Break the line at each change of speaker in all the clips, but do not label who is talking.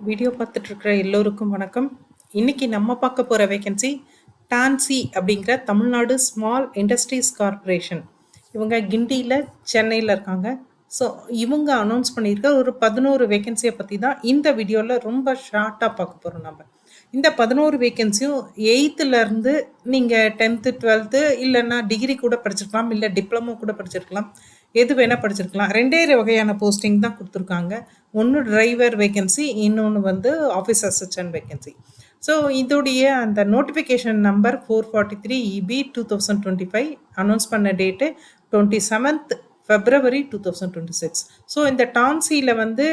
Video பார்த்துட்டு இருக்கிற எல்லோருக்கும் வணக்கம். இன்னைக்கு நம்ம பார்க்க போகிற வேகன்சி டான்சி அப்படிங்கிற தமிழ்நாடு ஸ்மால் இண்டஸ்ட்ரீஸ் கார்ப்பரேஷன். இவங்க கிண்டியில் சென்னையில் இருக்காங்க. ஸோ இவங்க அனௌன்ஸ் பண்ணியிருக்க ஒரு 11 வேகன்சியை பற்றி தான் இந்த வீடியோவில் ரொம்ப ஷார்ட்டாக பார்க்க போகிறோம். நம்ம இந்த 11 வேகன்சியும் 8th நீங்கள் 10th 12th இல்லைன்னா டிகிரி கூட படிச்சிருக்கலாம், இல்லை டிப்ளமோ கூட படிச்சிருக்கலாம், எது வேணால் படிச்சிருக்கலாம். ரெண்டே வகையான போஸ்டிங் தான் கொடுத்துருக்காங்க. ஒன்று டிரைவர் வேகன்சி, இன்னொன்று வந்து ஆஃபீஸ் அசிஸ்டன்ட் வேகன்சி. ஸோ இதோடைய அந்த நோட்டிஃபிகேஷன் நம்பர் 443 EB 2025 அனௌன்ஸ் பண்ண டேட்டு 27th February 2026. ஸோ இந்த டான்சியில் வந்து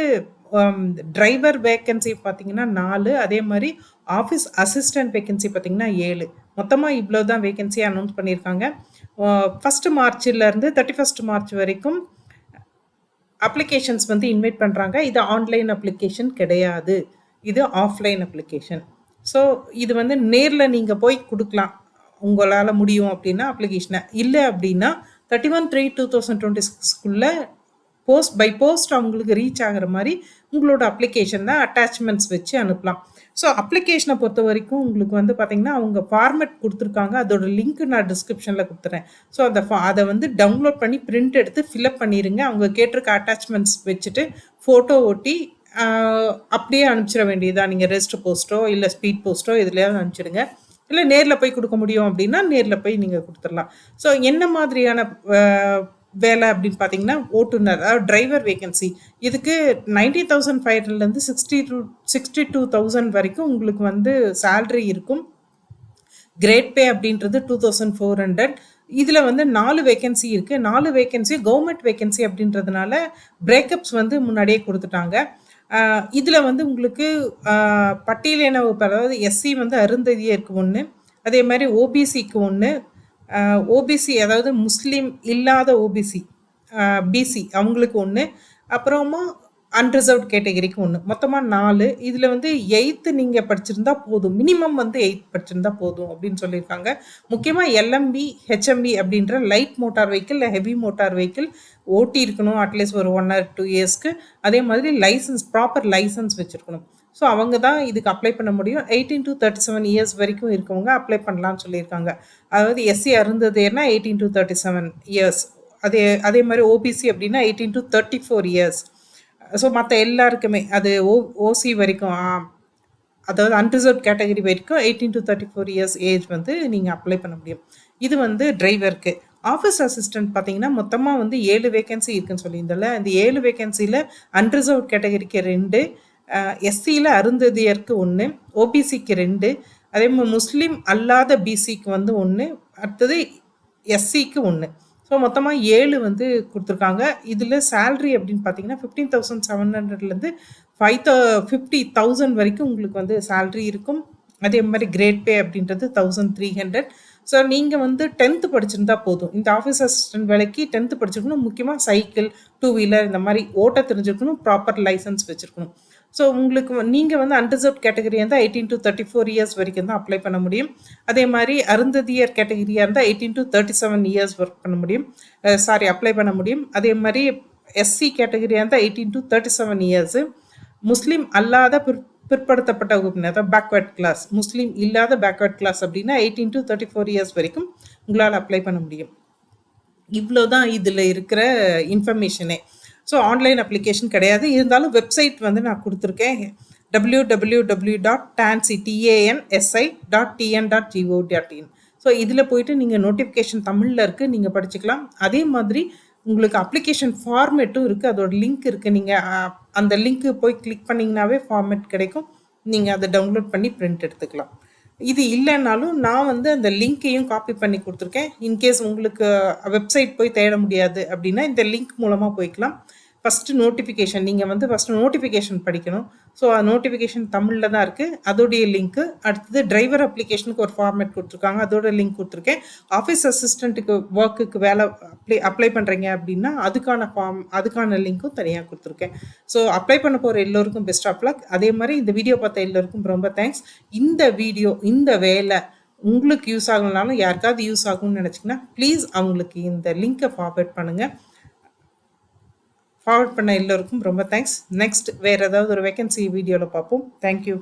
டிரைவர் வேகன்சி பார்த்தீங்கன்னா 4, அதே மாதிரி ஆஃபீஸ் அசிஸ்டன்ட் வேகன்சி பார்த்தீங்கன்னா 7. மொத்தமாக இவ்வளோ தான் வேகன்சி அனௌன்ஸ் பண்ணியிருக்காங்க. 1st மார்ச்லேருந்து 31st மார்ச் வரைக்கும் அப்ளிகேஷன்ஸ் வந்து இன்வைட் பண்ணுறாங்க. இது ஆன்லைன் அப்ளிகேஷன் கிடையாது, இது ஆஃப்லைன் அப்ளிகேஷன். ஸோ இது வந்து நேரில் நீங்கள் போய் கொடுக்கலாம் உங்களால் முடியும் அப்படின்னா அப்ளிகேஷனை. இல்லை அப்படின்னா 31/3/2026 போஸ்ட் பை போஸ்ட் அவங்களுக்கு ரீச் ஆகிற மாதிரி உங்களோட அப்ளிகேஷன் தான் அட்டாச்மெண்ட்ஸ் வச்சு அனுப்பலாம். ஸோ அப்ளிகேஷனை பொறுத்த வரைக்கும் உங்களுக்கு வந்து பார்த்தீங்கன்னா அவங்க ஃபார்மேட் கொடுத்துருக்காங்க. அதோட லிங்க் நான் டிஸ்கிரிப்ஷனில் கொடுத்துறேன். ஸோ அதை வந்து டவுன்லோட் பண்ணி பிரிண்ட் எடுத்து ஃபில்அப் பண்ணிடுங்க. அவங்க கேட்டிருக்க அட்டாச்மெண்ட்ஸ் வச்சுட்டு ஃபோட்டோ ஒட்டி அப்படியே அனுப்பிச்சிட வேண்டியதான். நீங்கள் ரெஜிஸ்டர் போஸ்ட்டோ இல்லை ஸ்பீட் போஸ்ட்டோ இதுலையாவது அனுப்பிச்சிடுங்க. இல்லை நேரில் போய் கொடுக்க முடியும் அப்படின்னா நேரில் போய் நீங்கள் கொடுத்துடலாம். ஸோ என்ன மாதிரியான வேலை அப்படின்னு பார்த்தீங்கன்னா ஓட்டுநர், அதாவது டிரைவர் வேகன்சி. இதுக்கு 90,500 62,000 வரைக்கும் உங்களுக்கு வந்து சேல்ரி இருக்கும். கிரேட் பே அப்படின்றது 2,400. இதில் வந்து 4 வேகன்சி இருக்குது. 4 வேகன்சி கவர்மெண்ட் வேகன்சி அப்படின்றதுனால பிரேக்கப்ஸ் வந்து முன்னாடியே கொடுத்துட்டாங்க. இதில் வந்து உங்களுக்கு பட்டியலின வகுப்பு, அதாவது எஸ்சி வந்து அருந்ததியருக்கு 1, அதே மாதிரி ஓபிசிக்கு 1, ஓபிசி அதாவது முஸ்லீம் இல்லாத ஓபிசி பிசி அவங்களுக்கு 1, அப்புறமா அன்ரிசர்வ்ட் கேட்டகரிக்கு 1, மொத்தமாக 4. இதில் வந்து 8th நீங்கள் படிச்சிருந்தா போதும், மினிமம் வந்து 8th படிச்சிருந்தா போதும் அப்படின்னு சொல்லியிருக்காங்க. முக்கியமாக எல்எம்பி ஹெச்எம்பி அப்படின்ற லைட் மோட்டார் வெஹிக்கிள் இல்லை ஹெவி மோட்டார் வெஹிக்கிள் ஓட்டி இருக்கணும் அட்லீஸ்ட் ஒரு 1 or 2 இயர்ஸ்க்கு. அதே மாதிரி லைசன்ஸ், ப்ராப்பர் லைசன்ஸ் வச்சுருக்கணும். ஸோ அவங்க தான் இதுக்கு அப்ளை பண்ண முடியும். 18 to 37 இயர்ஸ் வரைக்கும் இருக்கவங்க அப்ளை பண்ணலான்னு சொல்லியிருக்காங்க. அதாவது எஸ்சி அருந்ததியர்னா 18 to 37 இயர்ஸ், அதே மாதிரி ஓபிசி அப்படின்னா 18 to 34 இயர்ஸ். ஸோ மற்ற எல்லாருக்குமே அது ஓசி வரைக்கும், அதாவது அன்ரிசர்வ்ட் கேட்டகரி வரைக்கும் 18 to 34 இயர்ஸ் ஏஜ் வந்து நீங்கள் அப்ளை பண்ண முடியும். இது வந்து டிரைவருக்கு. ஆஃபீஸ் அசிஸ்டன்ட் பார்த்தீங்கன்னா மொத்தமாக வந்து 7 வேகன்சி இருக்குன்னு சொல்லியிருந்தல. இந்த 7 வேகன்சியில் அன்ரிசர்வ்ட் கேட்டகரிக்கு 2, எஸ்சியில் அருந்ததியருக்கு 1, ஓபிசிக்கு 2, அதே மாதிரி முஸ்லீம் அல்லாத பிசிக்கு வந்து 1, அடுத்தது எஸ்சிக்கு 1. ஸோ மொத்தமாக 7 வந்து கொடுத்துருக்காங்க. இதில் சேல்ரி அப்படின்னு பார்த்தீங்கன்னா 15,700 50,000 வரைக்கும் உங்களுக்கு வந்து சேல்ரி இருக்கும். அதே மாதிரி கிரேட் பே அப்படின்றது 1,300. ஸோ நீங்கள் வந்து 10th படிச்சிருந்தா போதும். இந்த ஆஃபீஸ் அசிஸ்டன்ட் வேலைக்கு 10th படிச்சிருக்கணும். முக்கியமாக சைக்கிள், 2 வீலர் இந்த மாதிரி ஓட்ட தெரிஞ்சிருக்கணும், ப்ராப்பர் லைசன்ஸ் வச்சுருக்கணும். ஸோ உங்களுக்கு நீங்கள் வந்து அன்ரிசர்வ்ட் கேட்டகரியாக இருந்தால் 18 to 34 இயர்ஸ் வரைக்கும் தான் அப்ளை பண்ண முடியும். அதே மாதிரி அருந்ததியர் கேட்டகரியாக இருந்தால் 18 to 37 இயர்ஸ் ஒர்க் பண்ண முடியும், அப்ளை பண்ண முடியும். அதே மாதிரி எஸ்சி கேட்டகரியாக இருந்தால் 18 to 37 இயர்ஸு. முஸ்லீம் அல்லாத பிற்படுத்தப்பட்ட வகுப்பினர், அதாவது பேக்வர்ட் கிளாஸ், முஸ்லீம் இல்லாத பேக்வர்ட் கிளாஸ் அப்படின்னா 18 to 34 இயர்ஸ் வரைக்கும் உங்களால் அப்ளை பண்ண முடியும். இவ்வளோ தான் இதில் இருக்கிற இன்ஃபர்மேஷனே. ஸோ ஆன்லைன் அப்ளிகேஷன் கிடையாது. இருந்தாலும் வெப்சைட் வந்து நான் கொடுத்துருக்கேன், www.tansi.tn.gov.in. ஸோ இதில் போயிட்டு நீங்கள் நோட்டிஃபிகேஷன் தமிழில் இருக்குது, நீங்கள் படிச்சுக்கலாம். அதே மாதிரி உங்களுக்கு அப்ளிகேஷன் ஃபார்மேட்டும் இருக்குது, அதோட லிங்க் இருக்குது. நீங்கள் அந்த லிங்க்கு போய் கிளிக் பண்ணிங்கனாவே ஃபார்மேட் கிடைக்கும். நீங்கள் அதை டவுன்லோட் பண்ணி பிரிண்ட் எடுத்துக்கலாம். இது இல்லைன்னாலும் நான் வந்து அந்த லிங்க்கையும் காப்பி பண்ணி கொடுத்துருக்கேன். இன்கேஸ் உங்களுக்கு வெப்சைட் போய் தேட முடியாது அப்படின்னா இந்த லிங்க் மூலமாக போய்க்கலாம். ஃபஸ்ட்டு நோட்டிஃபிகேஷன், நீங்கள் வந்து ஃபஸ்ட்டு நோட்டிஃபிகேஷன் படிக்கணும். ஸோ நோட்டிஃபிகேஷன் தமிழில் தான் இருக்குது, அதோடைய லிங்க்கு. அடுத்தது டிரைவர் அப்ளிகேஷனுக்கு ஒரு ஃபார்மேட் கொடுத்துருக்காங்க, அதோட லிங்க் கொடுத்துருக்கேன். ஆஃபீஸ் அசிஸ்டண்ட்டுக்கு ஒர்க்குக்கு வேலை அப்ளை பண்ணுறீங்க அப்படின்னா அதுக்கான லிங்க்கும் தனியாக கொடுத்துருக்கேன். ஸோ அப்ளை பண்ண போகிற எல்லோருக்கும் பெஸ்ட் ஆஃப் லக். அதே மாதிரி இந்த வீடியோ பார்த்த எல்லோருக்கும் ரொம்ப தேங்க்ஸ். இந்த வேலை உங்களுக்கு யூஸ் ஆகலனாலும் யாருக்காவது யூஸ் ஆகும்னு நினச்சிங்கன்னா ப்ளீஸ் அவங்களுக்கு இந்த லிங்க்கை ஃபார்வர்ட் பண்ணுங்கள். ஃபார்வர்ட் பண்ண எல்லோருக்கும் ரொம்ப தேங்க்ஸ். நெக்ஸ்ட் வேற ஏதாவது ஒரு வேக்கன்சி வீடியோல பார்ப்போம். Thank you.